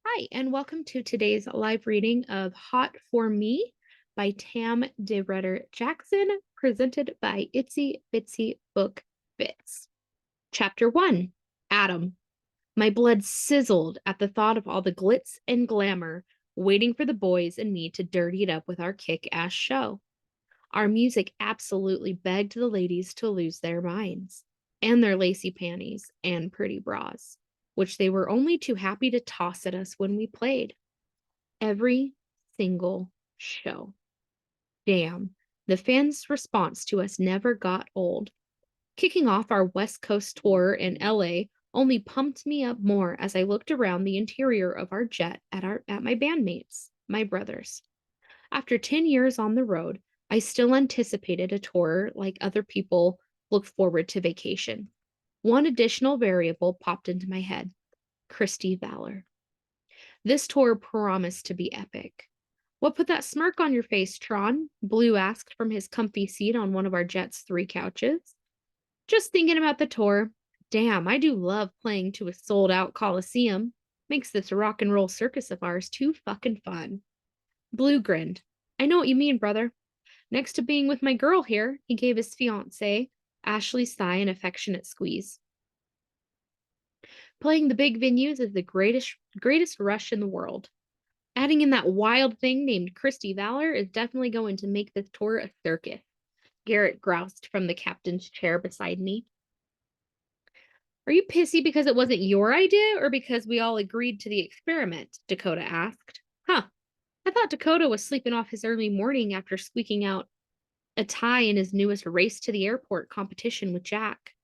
Hi, and welcome to today's live reading of Hot for Me by Tam DeRudder Jackson, presented by Itsy Bitsy Book Bits. Chapter 1, Adam. My blood sizzled at the thought of all the glitz and glamour waiting for the boys and me to dirty it up with our kick-ass show. Our music absolutely begged the ladies to lose their minds, and their lacy panties and pretty bras, which they were only too happy to toss at us when we played. Every single show. Damn, the fans' response to us never got old. Kicking off our West Coast tour in LA only pumped me up more as I looked around the interior of our jet at my bandmates, my brothers. After 10 years on the road, I still anticipated a tour like other people look forward to vacation. One additional variable popped into my head: Cristy Valor. This tour promised to be epic. What put that smirk on your face, Tron? Blue asked from his comfy seat on one of our jet's three couches. Just thinking about the tour. Damn, I do love playing to a sold out coliseum. Makes this rock and roll circus of ours too fucking fun. Blue grinned. I know what you mean, brother. Next to being with my girl here, he gave his fiancée, Ashley's thigh an affectionate squeeze. Playing the big venues is the greatest rush in the world. Adding in that wild thing named Cristy Valor is definitely going to make this tour a circus. Garrett groused from the captain's chair beside me. Are you pissy because it wasn't your idea or because we all agreed to the experiment? Dakota asked. Huh. I thought Dakota was sleeping off his early morning after squeaking out a tie in his newest race to the airport competition with Jack.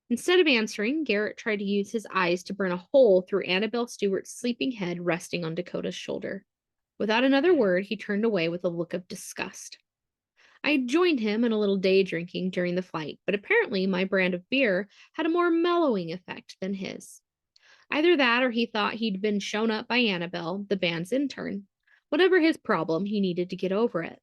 Instead of answering, Garrett tried to use his eyes to burn a hole through Annabelle Stewart's sleeping head resting on Dakota's shoulder. Without another word, he turned away with a look of disgust. I joined him in a little day drinking during the flight, but apparently my brand of beer had a more mellowing effect than his. Either that or he thought he'd been shown up by Annabelle, the band's intern. Whatever his problem, he needed to get over it.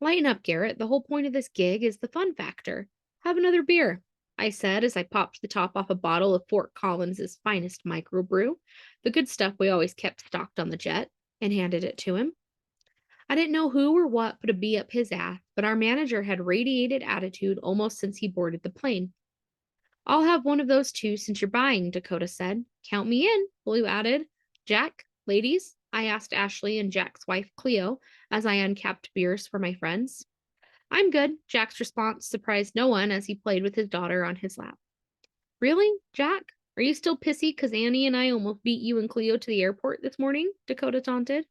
Lighten up, Garrett. The whole point of this gig is the fun factor. Have another beer, I said as I popped the top off a bottle of Fort Collins's finest microbrew, the good stuff we always kept stocked on the jet, and handed it to him. I didn't know who or what put a bee up his ass, but our manager had radiated attitude almost since he boarded the plane. I'll have one of those too since you're buying, Dakota said. Count me in, Blue added. Jack, ladies, I asked Ashley and Jack's wife, Cleo, as I uncapped beers for my friends. I'm good, Jack's response surprised no one as he played with his daughter on his lap. Really, Jack? Are you still pissy because Annie and I almost beat you and Cleo to the airport this morning? Dakota taunted.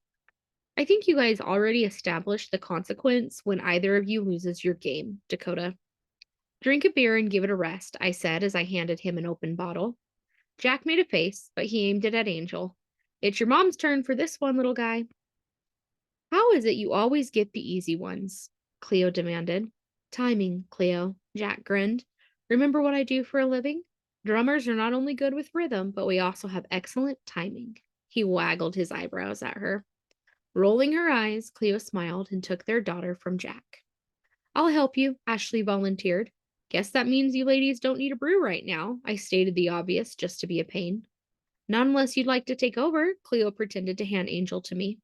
I think you guys already established the consequence when either of you loses your game, Dakota. Drink a beer and give it a rest, I said as I handed him an open bottle. Jack made a face, but he aimed it at Angel. It's your mom's turn for this one, little guy. How is it you always get the easy ones? Cleo demanded. Timing, Cleo, Jack grinned. Remember what I do for a living? Drummers are not only good with rhythm, but we also have excellent timing. He waggled his eyebrows at her. Rolling her eyes, Cleo smiled and took their daughter from Jack. I'll help you, Ashley volunteered. Guess that means you ladies don't need a brew right now, I stated the obvious just to be a pain. Not unless you'd like to take over, Cleo pretended to hand Angel to me.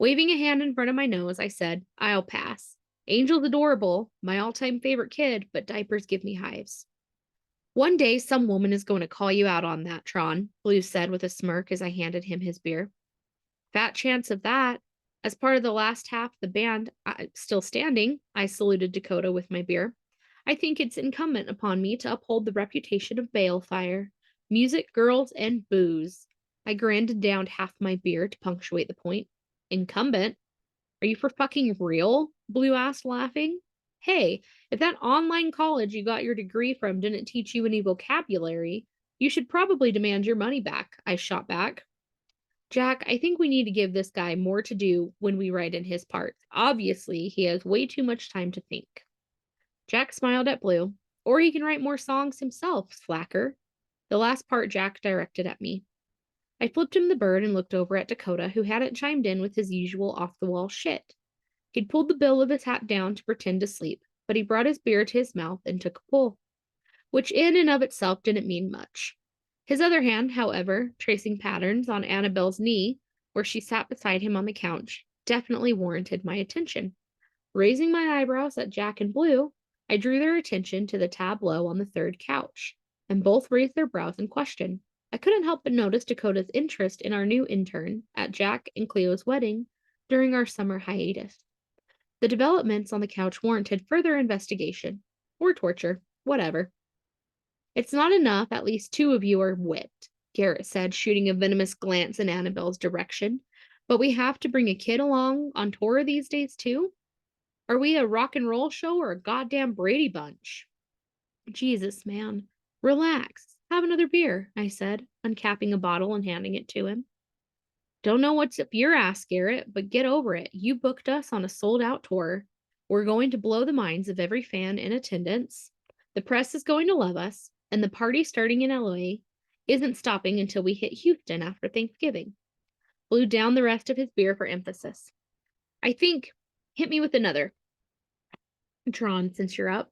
Waving a hand in front of my nose, I said, I'll pass. Angel's adorable, my all-time favorite kid, but diapers give me hives. One day, some woman is going to call you out on that, Tron, Blue said with a smirk as I handed him his beer. Fat chance of that. As part of the last half of the band still standing, I saluted Dakota with my beer. I think it's incumbent upon me to uphold the reputation of Balefire. Music, girls, and booze. I grinned and downed half my beer to punctuate the point. Incumbent? Are you for fucking real? Blue asked, laughing. Hey, if that online college you got your degree from didn't teach you any vocabulary, you should probably demand your money back, I shot back. Jack, I think we need to give this guy more to do when we write in his parts. Obviously, he has way too much time to think. Jack smiled at Blue. Or he can write more songs himself, slacker. The last part Jack directed at me. I flipped him the bird and looked over at Dakota, who hadn't chimed in with his usual off-the-wall shit. He'd pulled the bill of his hat down to pretend to sleep, but he brought his beer to his mouth and took a pull, which in and of itself didn't mean much. His other hand, however, tracing patterns on Annabelle's knee, where she sat beside him on the couch, definitely warranted my attention. Raising my eyebrows at Jack and Blue, I drew their attention to the tableau on the third couch, and both raised their brows in question. I couldn't help but notice Dakota's interest in our new intern at Jack and Cleo's wedding during our summer hiatus. The developments on the couch warranted further investigation, or torture, whatever. It's not enough at least two of you are whipped, Garrett said, shooting a venomous glance in Annabelle's direction. But we have to bring a kid along on tour these days, too? Are we a rock and roll show or a goddamn Brady Bunch? Jesus, man. Relax. Have another beer, I said, uncapping a bottle and handing it to him. Don't know what's up your ass, Garrett, but get over it. You booked us on a sold-out tour. We're going to blow the minds of every fan in attendance. The press is going to love us, and the party starting in LA isn't stopping until we hit Houston after Thanksgiving. Blew down the rest of his beer for emphasis. I think, hit me with another. Tron, since you're up.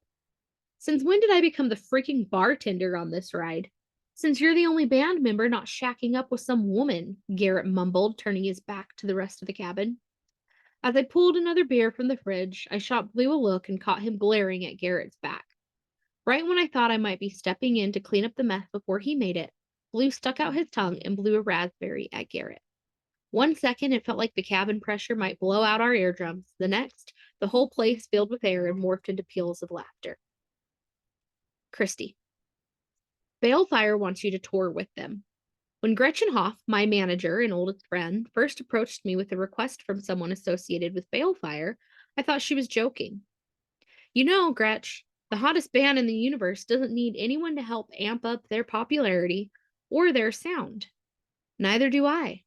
Since when did I become the freaking bartender on this ride? Since you're the only band member not shacking up with some woman, Garrett mumbled, turning his back to the rest of the cabin. As I pulled another beer from the fridge, I shot Blue a look and caught him glaring at Garrett's back. Right when I thought I might be stepping in to clean up the mess before he made it, Blue stuck out his tongue and blew a raspberry at Garrett. 1 second, it felt like the cabin pressure might blow out our eardrums. The next, the whole place filled with air and morphed into peals of laughter. Cristy. Balefire wants you to tour with them. When Gretchen Hoff, my manager and oldest friend, first approached me with a request from someone associated with Balefire, I thought she was joking. You know, Gretch, the hottest band in the universe doesn't need anyone to help amp up their popularity or their sound. Neither do I.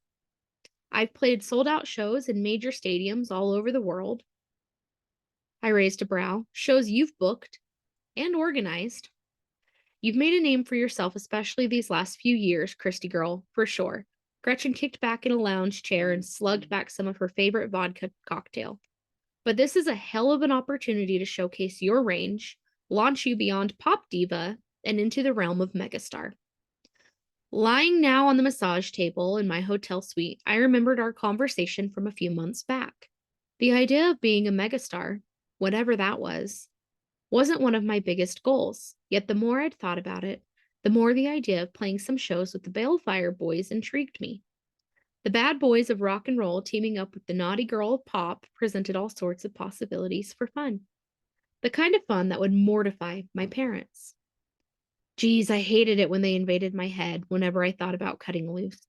I've played sold-out shows in major stadiums all over the world. I raised a brow. Shows you've booked and organized. You've made a name for yourself, especially these last few years, Cristy girl, for sure. Gretchen kicked back in a lounge chair and slugged back some of her favorite vodka cocktail. But this is a hell of an opportunity to showcase your range, launch you beyond pop diva and into the realm of megastar. Lying now on the massage table in my hotel suite, I remembered our conversation from a few months back. The idea of being a megastar, whatever that was, wasn't one of my biggest goals, yet the more I'd thought about it, the more the idea of playing some shows with the Balefire boys intrigued me. The bad boys of rock and roll teaming up with the naughty girl of pop presented all sorts of possibilities for fun. The kind of fun that would mortify my parents. Geez, I hated it when they invaded my head whenever I thought about cutting loose.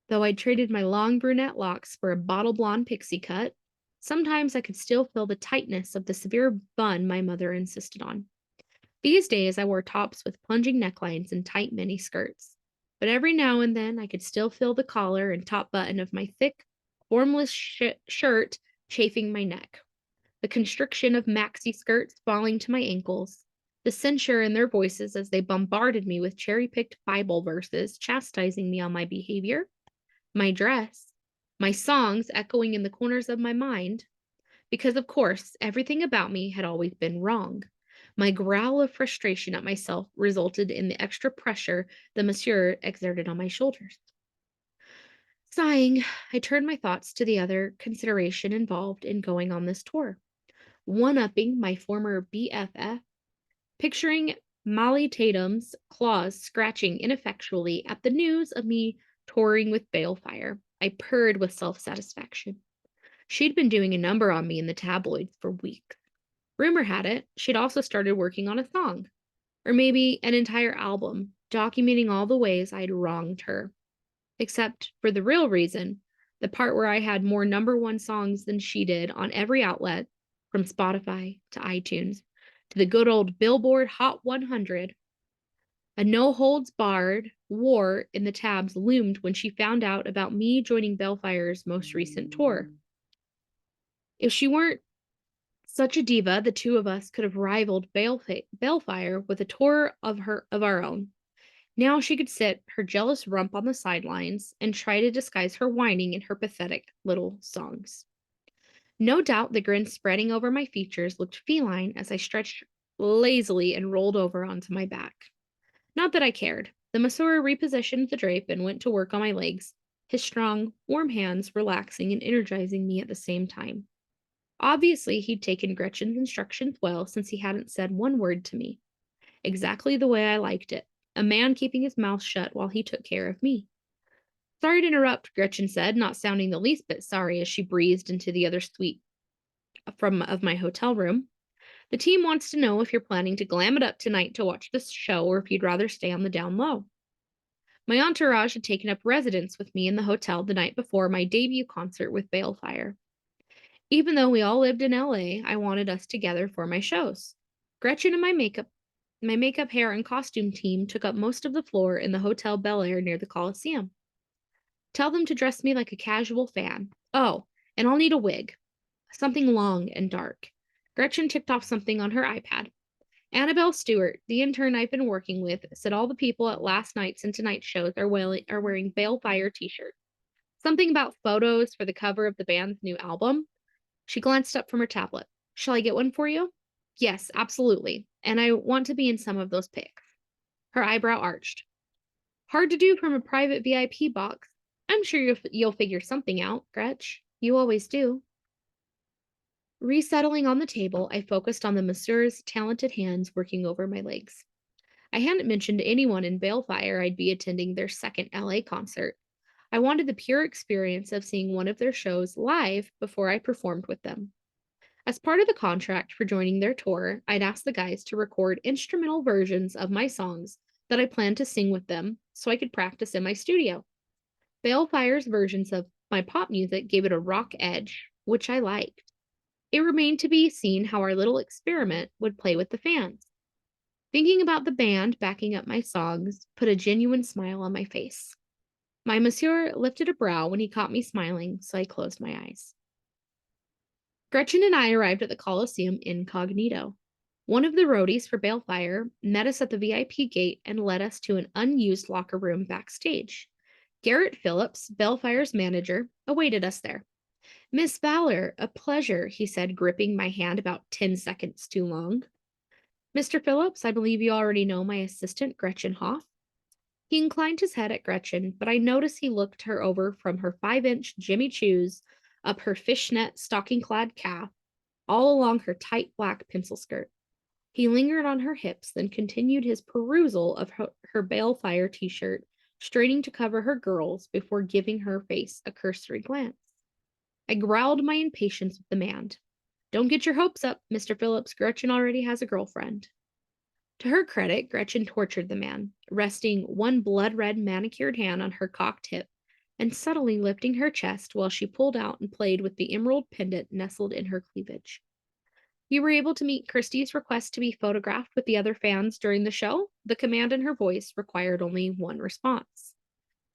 Though I'd traded my long brunette locks for a bottle blonde pixie cut, sometimes I could still feel the tightness of the severe bun my mother insisted on. These days, I wore tops with plunging necklines and tight mini skirts, but every now and then I could still feel the collar and top button of my thick, formless shirt chafing my neck, the constriction of maxi skirts falling to my ankles, the censure in their voices as they bombarded me with cherry-picked Bible verses chastising me on my behavior, my dress, my songs echoing in the corners of my mind, because of course, everything about me had always been wrong. My growl of frustration at myself resulted in the extra pressure the monsieur exerted on my shoulders. Sighing, I turned my thoughts to the other consideration involved in going on this tour. One-upping my former BFF, picturing Molly Tatum's claws scratching ineffectually at the news of me touring with Balefire. I purred with self-satisfaction. She'd been doing a number on me in the tabloids for weeks. Rumor had it, she'd also started working on a song, or maybe an entire album, documenting all the ways I'd wronged her. Except for the real reason, the part where I had more #1 songs than she did on every outlet, from Spotify to iTunes, to the good old Billboard Hot 100. A no-holds-barred war in the tabs loomed when she found out about me joining Balefire's most recent tour. If she weren't such a diva, the two of us could have rivaled Balefire with a tour of our own. Now she could sit her jealous rump on the sidelines and try to disguise her whining in her pathetic little songs. No doubt the grin spreading over my features looked feline as I stretched lazily and rolled over onto my back. Not that I cared. The masseur repositioned the drape and went to work on my legs, his strong, warm hands relaxing and energizing me at the same time. Obviously, he'd taken Gretchen's instructions well since he hadn't said one word to me. Exactly the way I liked it. A man keeping his mouth shut while he took care of me. Sorry to interrupt, Gretchen said, not sounding the least bit sorry as she breezed into the other suite of my hotel room. The team wants to know if you're planning to glam it up tonight to watch this show or if you'd rather stay on the down low. My entourage had taken up residence with me in the hotel the night before my debut concert with Balefire. Even though we all lived in LA, I wanted us together for my shows. Gretchen and my makeup, hair, and costume team took up most of the floor in the Hotel Bel Air near the Coliseum. Tell them to dress me like a casual fan. Oh, and I'll need a wig. Something long and dark. Gretchen ticked off something on her iPad. Annabelle Stewart, the intern I've been working with, said all the people at last night's and tonight's shows are wearing Balefire t-shirts. Something about photos for the cover of the band's new album. She glanced up from her tablet. Shall I get one for you? Yes, absolutely. And I want to be in some of those pics. Her eyebrow arched. Hard to do from a private VIP box. I'm sure you'll figure something out, Gretch. You always do. Resettling on the table, I focused on the masseur's talented hands working over my legs. I hadn't mentioned to anyone in Balefire I'd be attending their second LA concert. I wanted the pure experience of seeing one of their shows live before I performed with them. As part of the contract for joining their tour, I'd asked the guys to record instrumental versions of my songs that I planned to sing with them so I could practice in my studio. Balefire's versions of my pop music gave it a rock edge, which I liked. It remained to be seen how our little experiment would play with the fans. Thinking about the band backing up my songs put a genuine smile on my face. My monsieur lifted a brow when he caught me smiling, so I closed my eyes. Gretchen and I arrived at the Coliseum incognito. One of the roadies for Balefire met us at the VIP gate and led us to an unused locker room backstage. Garrett Phillips, Balefire's manager, awaited us there. Miss Valor, a pleasure, he said, gripping my hand about 10 seconds too long. Mr. Phillips, I believe you already know my assistant, Gretchen Hoff. He inclined his head at Gretchen, but I noticed he looked her over from her 5-inch Jimmy Choos up her fishnet stocking-clad calf, all along her tight black pencil skirt. He lingered on her hips, then continued his perusal of her Balefire t-shirt, straining to cover her girls before giving her face a cursory glance. I growled my impatience with the man. Don't get your hopes up, Mr. Phillips. Gretchen already has a girlfriend. To her credit, Gretchen tortured the man, resting one blood-red manicured hand on her cocked hip and subtly lifting her chest while she pulled out and played with the emerald pendant nestled in her cleavage. You were able to meet Christy's request to be photographed with the other fans during the show? The command in her voice required only one response.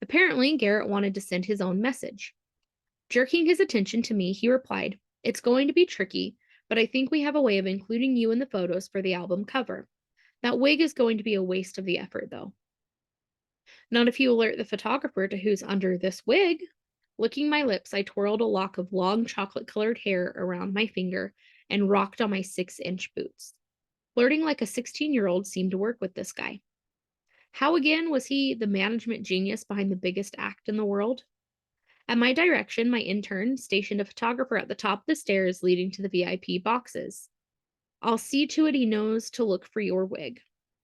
Apparently, Garrett wanted to send his own message. Jerking his attention to me, he replied, It's going to be tricky, but I think we have a way of including you in the photos for the album cover. That wig is going to be a waste of the effort, though. Not if you alert the photographer to who's under this wig. Licking my lips, I twirled a lock of long chocolate-colored hair around my finger and rocked on my 6-inch boots. Flirting like a 16-year-old seemed to work with this guy. How again was he the management genius behind the biggest act in the world? At my direction, my intern stationed a photographer at the top of the stairs leading to the VIP boxes. I'll see to it he knows to look for your wig.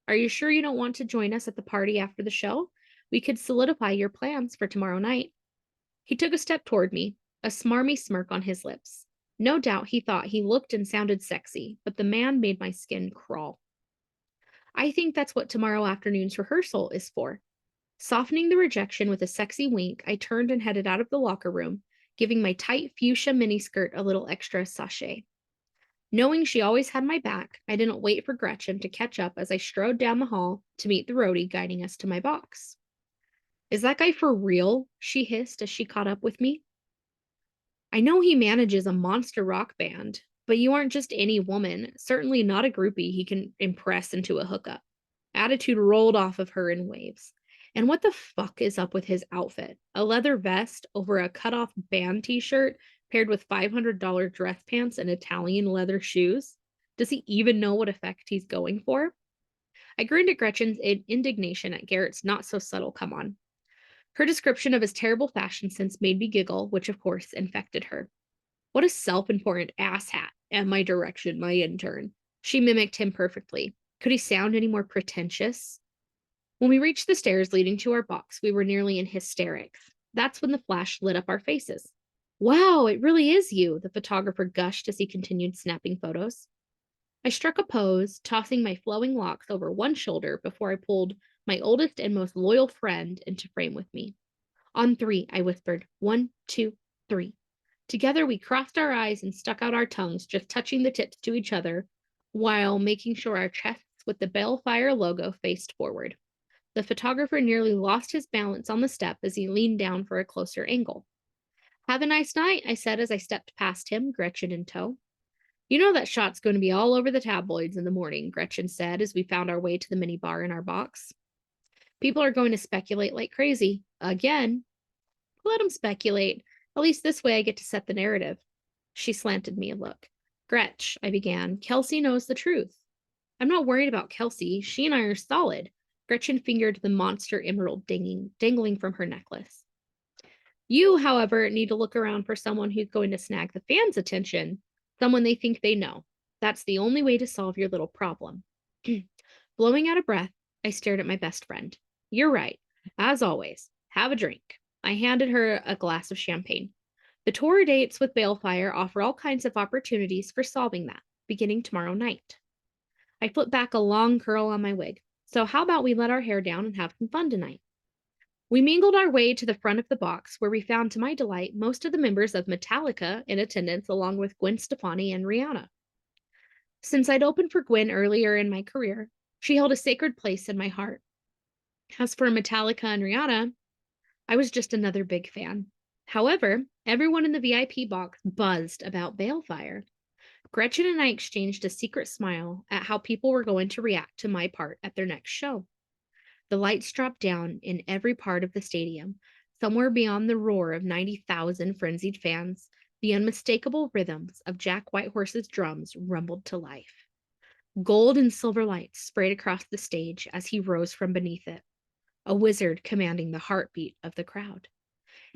Are you sure you don't want to join us at the party after the show? We could solidify your plans for tomorrow night. He took a step toward me, a smarmy smirk on his lips. No doubt he thought he looked and sounded sexy, but the man made my skin crawl. I think that's what tomorrow afternoon's rehearsal is for. Softening the rejection with a sexy wink, I turned and headed out of the locker room, giving my tight fuchsia miniskirt a little extra sachet. Knowing she always had my back, I didn't wait for Gretchen to catch up as I strode down the hall to meet the roadie guiding us to my box. Is that guy for real? She hissed as she caught up with me. I know he manages a monster rock band, but you aren't just any woman, certainly not a groupie he can impress into a hookup. Attitude rolled off of her in waves. And what the fuck is up with his outfit? A leather vest over a cut-off band t-shirt paired with $500 dress pants and Italian leather shoes? Does he even know what effect he's going for? I grinned at Gretchen's indignation at Garrett's not-so-subtle come-on. Her description of his terrible fashion sense made me giggle, which of course infected her. What a self-important asshat, at my direction, my intern. She mimicked him perfectly. Could he sound any more pretentious? When we reached the stairs leading to our box, we were nearly in hysterics. That's when the flash lit up our faces. Wow, it really is you, the photographer gushed as he continued snapping photos. I struck a pose, tossing my flowing locks over one shoulder before I pulled my oldest and most loyal friend into frame with me. On three, I whispered, 1, 2, 3. Together, we crossed our eyes and stuck out our tongues, just touching the tips to each other, while making sure our chests with the Balefire logo faced forward. The photographer nearly lost his balance on the step as he leaned down for a closer angle. Have a nice night, I said as I stepped past him, Gretchen in tow. You know that shot's going to be all over the tabloids in the morning, Gretchen said as we found our way to the mini bar in our box. People are going to speculate like crazy. Again. Let them speculate. At least this way I get to set the narrative. She slanted me a look. Gretch, I began. Kelsey knows the truth. I'm not worried about Kelsey. She and I are solid. Gretchen fingered the monster emerald dangling from her necklace. You, however, need to look around for someone who's going to snag the fans' attention, someone they think they know. That's the only way to solve your little problem. Blowing out of breath, I stared at my best friend. You're right. As always, have a drink. I handed her a glass of champagne. The tour dates with Balefire offer all kinds of opportunities for solving that, beginning tomorrow night. I flipped back a long curl on my wig. So how about we let our hair down and have some fun tonight? We mingled our way to the front of the box, where we found, to my delight, most of the members of Metallica in attendance, along with Gwen Stefani and Rihanna. Since I'd opened for Gwen earlier in my career, she held a sacred place in my heart. As for Metallica and Rihanna, I was just another big fan. However, everyone in the VIP box buzzed about Balefire. Gretchen and I exchanged a secret smile at how people were going to react to my part at their next show. The lights dropped down in every part of the stadium. Somewhere beyond the roar of 90,000 frenzied fans, the unmistakable rhythms of Jack Whitehorse's drums rumbled to life. Gold and silver lights sprayed across the stage as he rose from beneath it, a wizard commanding the heartbeat of the crowd.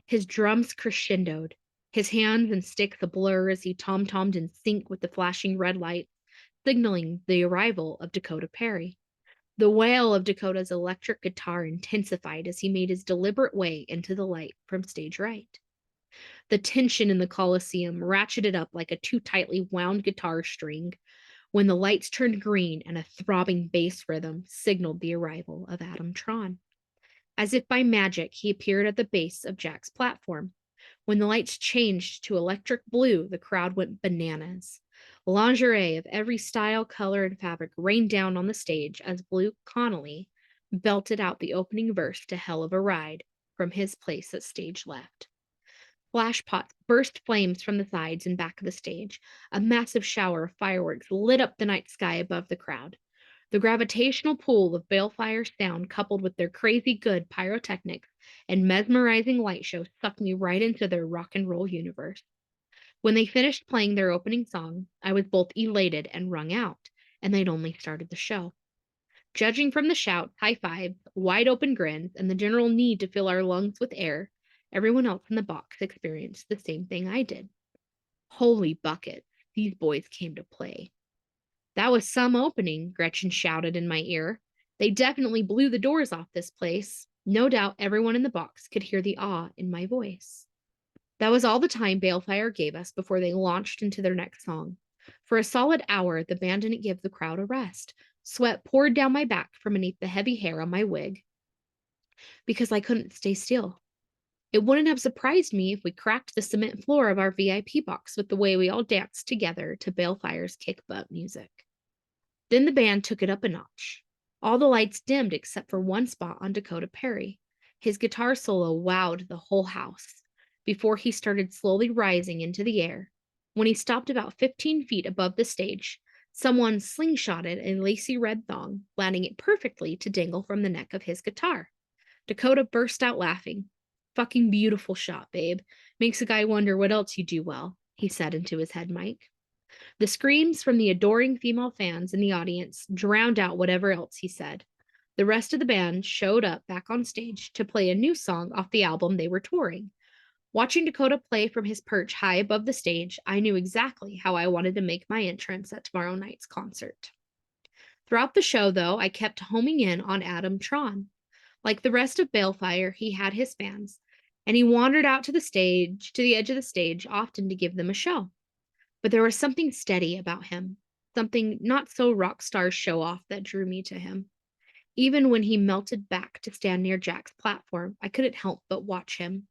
His drums crescendoed, his hands and sticks a blur as he tom-tommed in sync with the flashing red light, signaling the arrival of Dakota Perry. The wail of Dakota's electric guitar intensified as he made his deliberate way into the light from stage right. The tension in the Coliseum ratcheted up like a too tightly wound guitar string when the lights turned green and a throbbing bass rhythm signaled the arrival of Adam Tron. As if by magic, he appeared at the base of Jack's platform. When the lights changed to electric blue, the crowd went bananas. Lingerie of every style, color, and fabric rained down on the stage as Blue Connolly belted out the opening verse to Hell of a Ride from his place at stage left. Flashpots burst flames from the sides and back of the stage. A massive shower of fireworks lit up the night sky above the crowd. The gravitational pull of Balefire sound, coupled with their crazy good pyrotechnics and mesmerizing light show, sucked me right into their rock and roll universe. When they finished playing their opening song, I was both elated and wrung out, and they'd only started the show. Judging from the shouts, high fives, wide open grins, and the general need to fill our lungs with air, everyone else in the box experienced the same thing I did. Holy buckets, these boys came to play. That was some opening, Gretchen shouted in my ear. They definitely blew the doors off this place. No doubt everyone in the box could hear the awe in my voice. That was all the time Balefire gave us before they launched into their next song. For a solid hour, the band didn't give the crowd a rest. Sweat poured down my back from beneath the heavy hair on my wig because I couldn't stay still. It wouldn't have surprised me if we cracked the cement floor of our VIP box with the way we all danced together to Balefire's kick butt music. Then the band took it up a notch. All the lights dimmed except for one spot on Dakota Perry. His guitar solo wowed the whole house before he started slowly rising into the air. When he stopped about 15 feet above the stage, someone slingshotted a lacy red thong, landing it perfectly to dangle from the neck of his guitar. Dakota burst out laughing. Fucking beautiful shot, babe. Makes a guy wonder what else you do well, he said into his head mic. The screams from the adoring female fans in the audience drowned out whatever else he said. The rest of the band showed up back on stage to play a new song off the album they were touring. Watching Dakota play from his perch high above the stage, I knew exactly how I wanted to make my entrance at tomorrow night's concert. Throughout the show, though, I kept homing in on Adam Tron. Like the rest of Balefire, he had his fans, and he wandered out to the edge of the stage, often to give them a show. But there was something steady about him, something not so rock star show off that drew me to him. Even when he melted back to stand near Jack's platform, I couldn't help but watch him.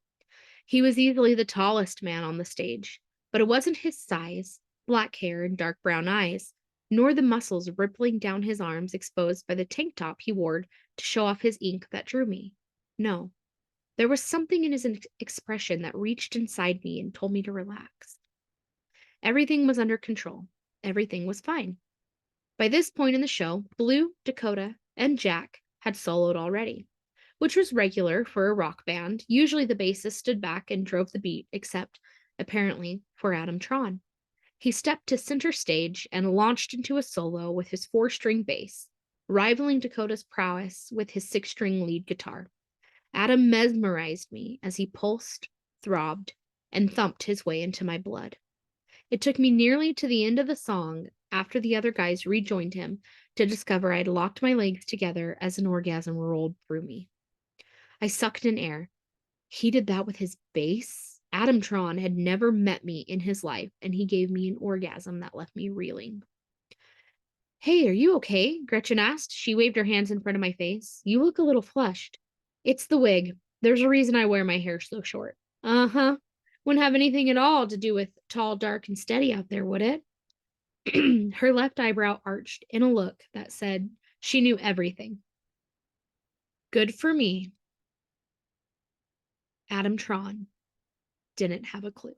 He was easily the tallest man on the stage, but it wasn't his size, black hair, and dark brown eyes, nor the muscles rippling down his arms exposed by the tank top he wore to show off his ink that drew me. No, there was something in his expression that reached inside me and told me to relax. Everything was under control. Everything was fine. By this point in the show, Blue, Dakota, and Jack had soloed already, which was regular for a rock band. Usually the bassist stood back and drove the beat, except, apparently, for Adam Tron. He stepped to center stage and launched into a solo with his 4-string bass, rivaling Dakota's prowess with his 6-string lead guitar. Adam mesmerized me as he pulsed, throbbed, and thumped his way into my blood. It took me nearly to the end of the song, after the other guys rejoined him, to discover I'd locked my legs together as an orgasm rolled through me. I sucked in air. He did that with his bass. Adam Tron had never met me in his life, and he gave me an orgasm that left me reeling. Hey, are you okay? Gretchen asked. She waved her hands in front of my face. You look a little flushed. It's the wig. There's a reason I wear my hair so short. Uh-huh. Wouldn't have anything at all to do with tall, dark, and steady out there, would it? Her left eyebrow arched in a look that said she knew everything. Good for me. Adam Tron didn't have a clue.